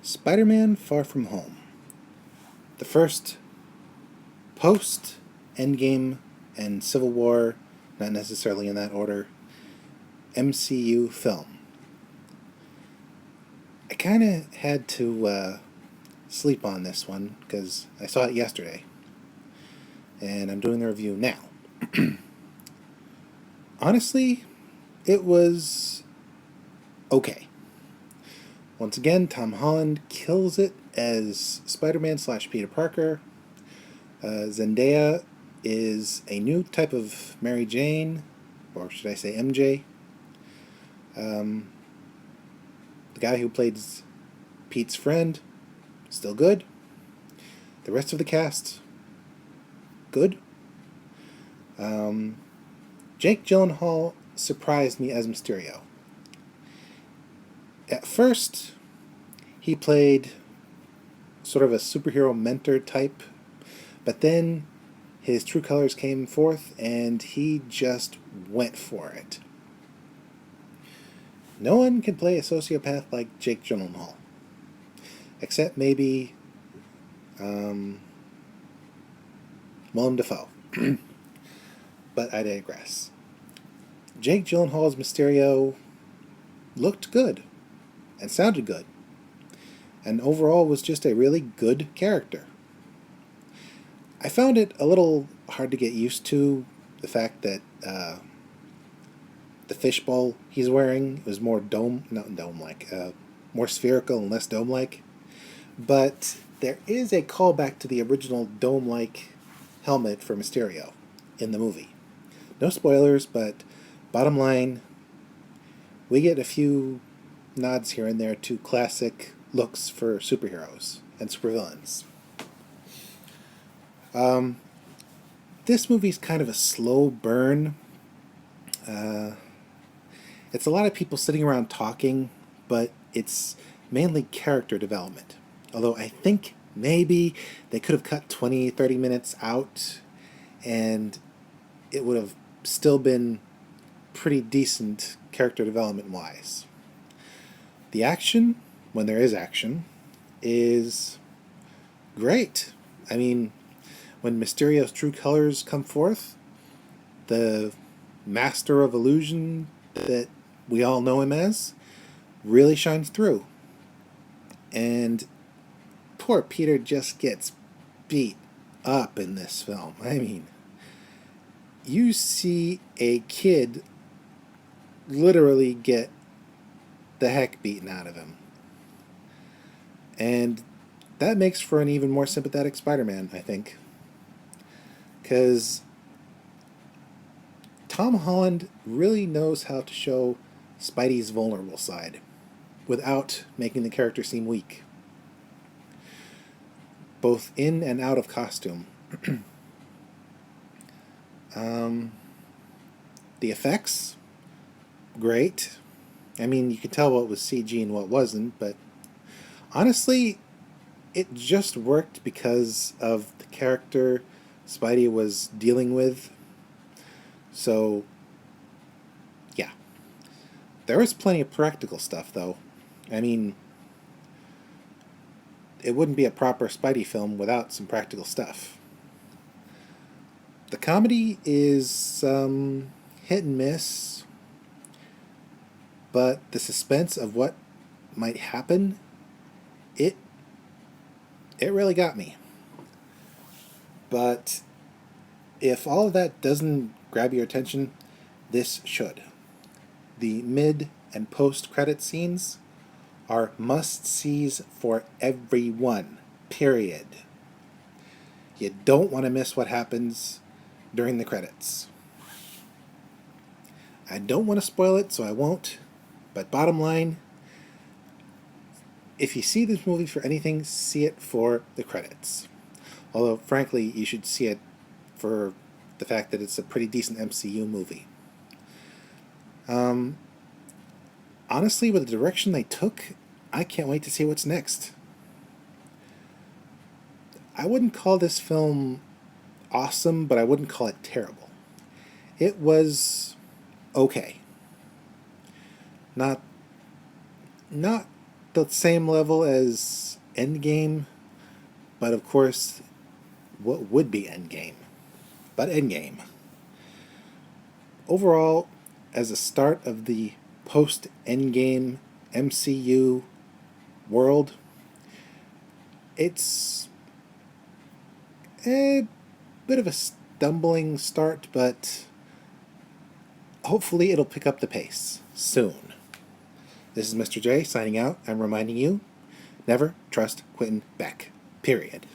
Spider-Man Far From Home, the first post-Endgame and Civil War, not necessarily in that order, MCU film. I kind of had to sleep on this one because I saw it yesterday, and I'm doing the review now. Honestly, it was okay. Once again, Tom Holland kills it as Spider-Man / Peter Parker. Zendaya is a new type of Mary Jane, or should I say MJ. The guy who played Pete's friend, still good. The rest of the cast, good. Jake Gyllenhaal surprised me as Mysterio. At first, he played sort of a superhero mentor type, but then his true colors came forth and he just went for it. No one can play a sociopath like Jake Gyllenhaal, except maybe Willem Dafoe. But I digress. Jake Gyllenhaal's Mysterio looked good and sounded good, and overall was just a really good character. I found it a little hard to get used to the fact that the fishbowl he's wearing was more not dome-like, more spherical and less dome-like. But there is a callback to the original dome-like helmet for Mysterio in the movie. No spoilers, but bottom line, we get a few nods here and there to classic looks for superheroes and supervillains. This movie's kind of a slow burn. It's a lot of people sitting around talking, but it's mainly character development. Although I think maybe they could have cut 20, 30 minutes out and it would have still been pretty decent character development wise. The action, when there is action, is great. I mean, when Mysterio's true colors come forth, the master of illusion that we all know him as really shines through. And poor Peter just gets beat up in this film. I mean, you see a kid literally get the heck beaten out of him. And that makes for an even more sympathetic Spider-Man, I think. Because Tom Holland really knows how to show Spidey's vulnerable side without making the character seem weak, both in and out of costume. The effects, great. I mean, you can tell what was CG and what wasn't, but honestly, it just worked because of the character Spidey was dealing with. So, yeah. There was plenty of practical stuff, though. I mean, it wouldn't be a proper Spidey film without some practical stuff. The comedy is hit and miss, but the suspense of what might happen, it really got me. But if all of that doesn't grab your attention, this should. The mid and post-credit scenes are must-sees for everyone, period. You don't want to miss what happens during the credits. I don't want to spoil it, so I won't, but bottom line, if you see this movie for anything, see it for the credits. Although, frankly, you should see it for the fact that it's a pretty decent MCU movie. Honestly, with the direction they took, I can't wait to see what's next. I wouldn't call this film awesome, but I wouldn't call it terrible. It was okay. Not the same level as Endgame, but of course, what would be Endgame? But Endgame. Overall, as a start of the post-Endgame MCU world, it's a bit of a stumbling start, but hopefully it'll pick up the pace soon. This is Mr. J signing out. I'm reminding you, never trust Quentin Beck. Period.